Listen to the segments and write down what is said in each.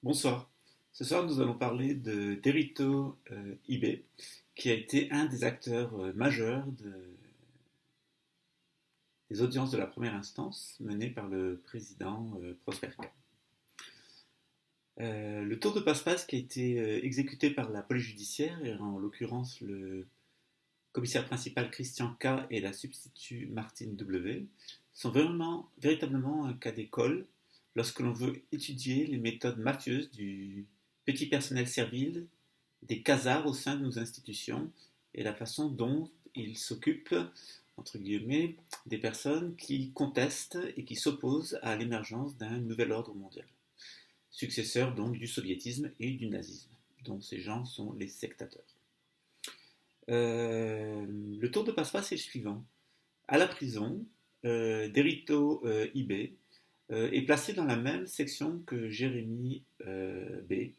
Bonsoir. Ce soir, nous allons parler de Derrito Ibe, qui a été un des acteurs majeurs des audiences de la première instance menées par le président Prosper K. Le tour de passe-passe qui a été exécuté par la police judiciaire, et en l'occurrence le commissaire principal Christian K et la substitut Martine W, sont véritablement un cas d'école lorsque l'on veut étudier les méthodes mafieuses du petit personnel servile des casards au sein de nos institutions et la façon dont ils s'occupent, entre guillemets, des personnes qui contestent et qui s'opposent à l'émergence d'un nouvel ordre mondial, successeur donc du soviétisme et du nazisme, dont ces gens sont les sectateurs. Le tour de passe-passe est le suivant. À la prison, Derrito Ibe est placé dans la même section que Jérémy B,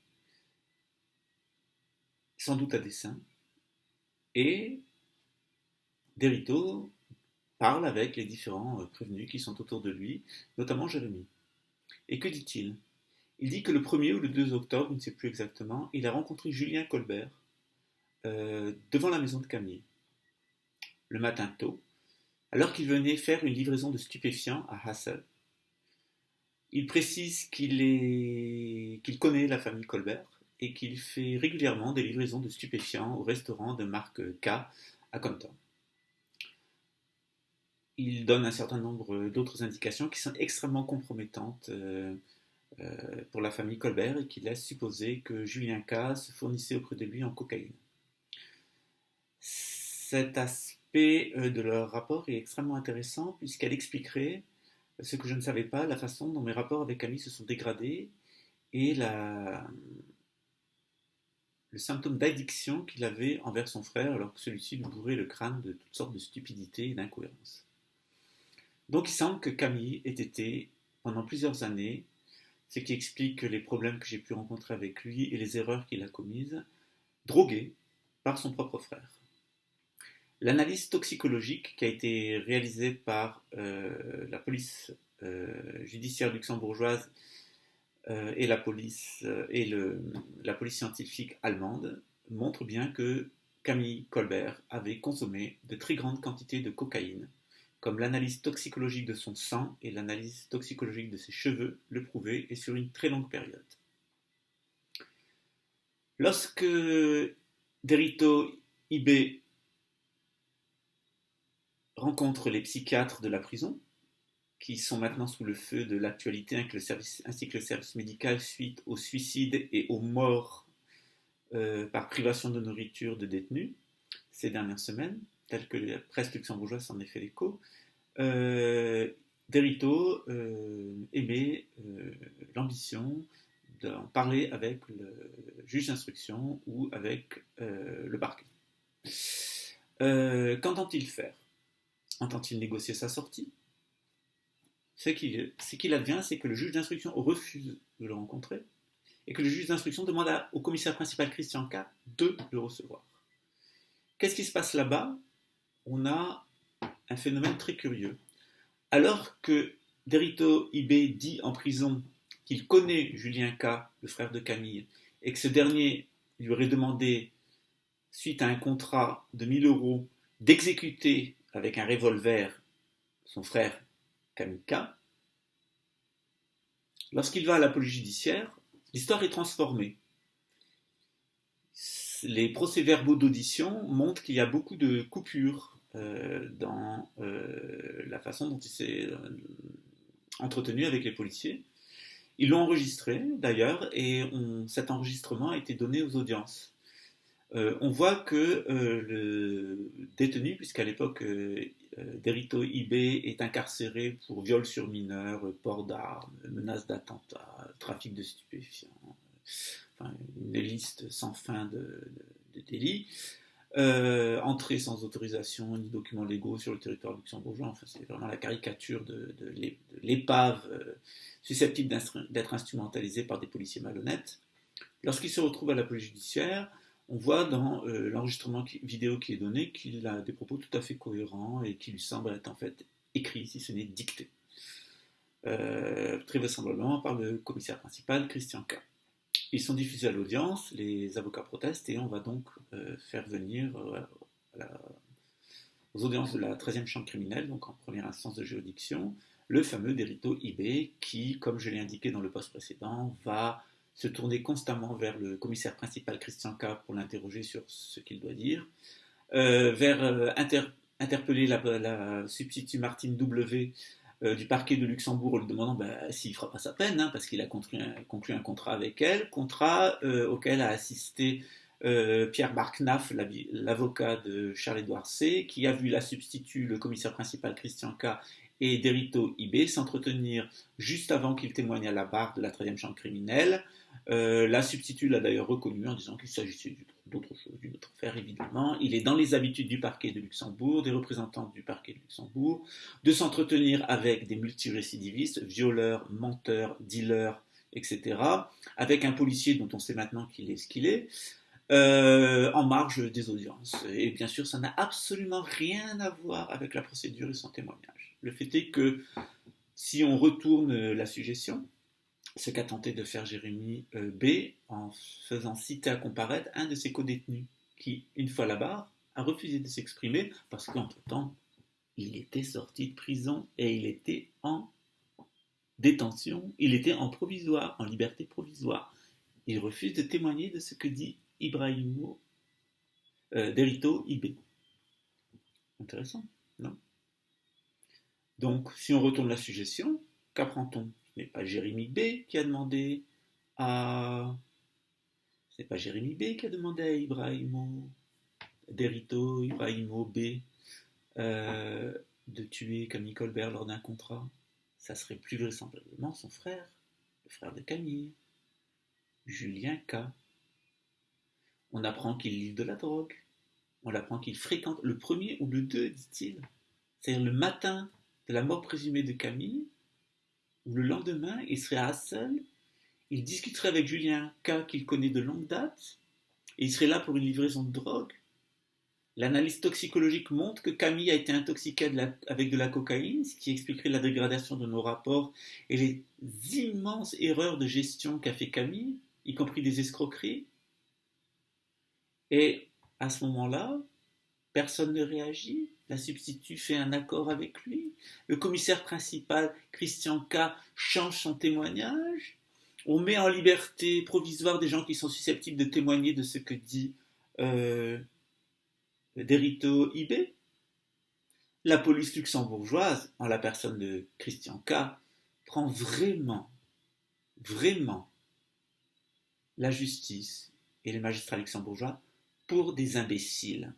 sans doute à dessein, et Derrito parle avec les différents prévenus qui sont autour de lui, notamment Jérémy. Et que dit-il? Il dit que le 1er ou le 2 octobre, il ne sait plus exactement, il a rencontré Julien Colbert devant la maison de Camille, le matin tôt, alors qu'il venait faire une livraison de stupéfiants à Hassel. Il précise qu'il connaît la famille Colbert et qu'il fait régulièrement des livraisons de stupéfiants au restaurant de marque K à Compton. Il donne un certain nombre d'autres indications qui sont extrêmement compromettantes pour la famille Colbert et qui laissent supposer que Julien K se fournissait auprès de lui en cocaïne. Cet aspect de leur rapport est extrêmement intéressant puisqu'elle expliquerait ce que je ne savais pas, la façon dont mes rapports avec Camille se sont dégradés et le symptôme d'addiction qu'il avait envers son frère alors que celui-ci lui bourrait le crâne de toutes sortes de stupidités et d'incohérences. Donc il semble que Camille ait été, pendant plusieurs années, ce qui explique les problèmes que j'ai pu rencontrer avec lui et les erreurs qu'il a commises, drogué par son propre frère. L'analyse toxicologique qui a été réalisée par la police judiciaire luxembourgeoise et la police scientifique allemande montre bien que Camille Colbert avait consommé de très grandes quantités de cocaïne, comme l'analyse toxicologique de son sang et l'analyse toxicologique de ses cheveux le prouvaient, et sur une très longue période. Lorsque Derrito Ibe rencontre les psychiatres de la prison, qui sont maintenant sous le feu de l'actualité ainsi que le service médical suite au suicide et aux morts par privation de nourriture de détenus ces dernières semaines, telles que la presse luxembourgeoise s'en est fait l'écho, Derrito émet l'ambition d'en parler avec le juge d'instruction ou avec le parquet. Qu'entend-il faire? Entend-il négocier sa sortie? Ce qu'il advient, c'est que le juge d'instruction refuse de le rencontrer et que le juge d'instruction demande au commissaire principal Christian K de le recevoir. Qu'est-ce qui se passe là-bas? On a un phénomène très curieux. Alors que Derrito Ibe dit en prison qu'il connaît Julien K, le frère de Camille, et que ce dernier lui aurait demandé, suite à un contrat de 1000 euros, d'exécuter avec un revolver son frère Camille K, lorsqu'il va à la police judiciaire, l'histoire est transformée. Les procès-verbaux d'audition montrent qu'il y a beaucoup de coupures dans la façon dont il s'est entretenu avec les policiers. Ils l'ont enregistré d'ailleurs et cet enregistrement a été donné aux audiences. On voit que le détenu, puisqu'à l'époque Derrito Ibe est incarcéré pour viol sur mineur, port d'armes, menace d'attentat, trafic de stupéfiants, enfin, une liste sans fin de délits, entrée sans autorisation ni documents légaux sur le territoire luxembourgeois. Enfin, c'est vraiment la caricature de l'épave susceptible d'être instrumentalisée par des policiers malhonnêtes. Lorsqu'il se retrouve à la police judiciaire, on voit dans l'enregistrement vidéo qui est donné qu'il a des propos tout à fait cohérents et qui lui semblent être en fait écrits, si ce n'est dictés. Très vraisemblablement par le commissaire principal Christian K. Ils sont diffusés à l'audience, les avocats protestent et on va donc faire venir aux audiences de la 13e chambre criminelle, donc en première instance de juridiction, le fameux Derito Ibé qui, comme je l'ai indiqué dans le post précédent, va se tourner constamment vers le commissaire principal Christian K pour l'interroger sur ce qu'il doit dire, interpeller la substitut Martine W du parquet de Luxembourg en lui demandant s'il ne fera pas sa peine, parce qu'il a conclu un contrat avec elle, contrat auquel a assisté Pierre Barknaf, l'avocat de Charles-Édouard C, qui a vu la substitut, le commissaire principal Christian K et Derito Ibé s'entretenir juste avant qu'il témoigne à la barre de la 13e chambre criminelle. La substitut l'a d'ailleurs reconnu en disant qu'il s'agissait d'autre chose, d'une autre affaire évidemment. Il est dans les habitudes du parquet de Luxembourg, des représentants du parquet de Luxembourg, de s'entretenir avec des multirécidivistes, violeurs, menteurs, dealers, etc., avec un policier dont on sait maintenant qu'il est ce qu'il est, en marge des audiences. Et bien sûr, ça n'a absolument rien à voir avec la procédure et son témoignage. Le fait est que si on retourne la suggestion, ce qu'a tenté de faire Jérémy B en faisant citer à comparaître un de ses codétenus qui, une fois à la barre, a refusé de s'exprimer parce qu'entre-temps, il était sorti de prison et il était en détention, il était en provisoire, en liberté provisoire. Il refuse de témoigner de ce que dit Derito Ibé. Intéressant, non? Donc, si on retourne la suggestion, qu'apprend-on? Ce n'est pas Jérémy B qui a demandé à... Ce n'est pas Jérémy B qui a demandé à Derito Ibrahimo B de tuer Camille Colbert lors d'un contrat. Ça serait plus vraisemblablement son frère, le frère de Camille, Julien K. On apprend qu'il livre de la drogue. On apprend qu'il fréquente le premier ou le 2, dit-il. C'est-à-dire le matin de la mort présumée de Camille, ou le lendemain, il serait à Assel, il discuterait avec Julien K, qu'il connaît de longue date, et il serait là pour une livraison de drogue. L'analyse toxicologique montre que Camille a été intoxiquée avec de la cocaïne, ce qui expliquerait la dégradation de nos rapports et les immenses erreurs de gestion qu'a fait Camille, y compris des escroqueries. Et à ce moment-là, personne ne réagit. La substitut fait un accord avec lui. Le commissaire principal, Christian K, change son témoignage. On met en liberté provisoire des gens qui sont susceptibles de témoigner de ce que dit Derito Ibé. La police luxembourgeoise, en la personne de Christian K, prend vraiment la justice et les magistrats luxembourgeois pour des imbéciles.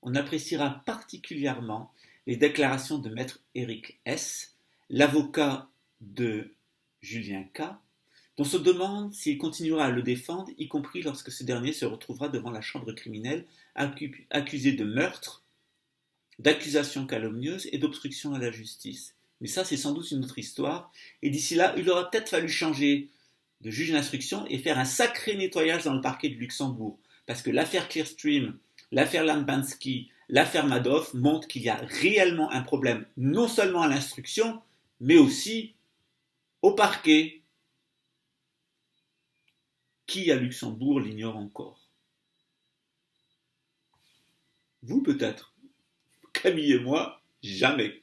On appréciera particulièrement les déclarations de maître Eric S., l'avocat de Julien K., dont se demande s'il continuera à le défendre, y compris lorsque ce dernier se retrouvera devant la chambre criminelle accusé de meurtre, d'accusations calomnieuses et d'obstruction à la justice. Mais ça, c'est sans doute une autre histoire. Et d'ici là, il aura peut-être fallu changer de juge d'instruction et faire un sacré nettoyage dans le parquet de Luxembourg. Parce que l'affaire Clearstream, l'affaire Lambansky, l'affaire Madoff montrent qu'il y a réellement un problème, non seulement à l'instruction, mais aussi au parquet. Qui à Luxembourg l'ignore encore? Vous peut-être. Camille et moi, jamais.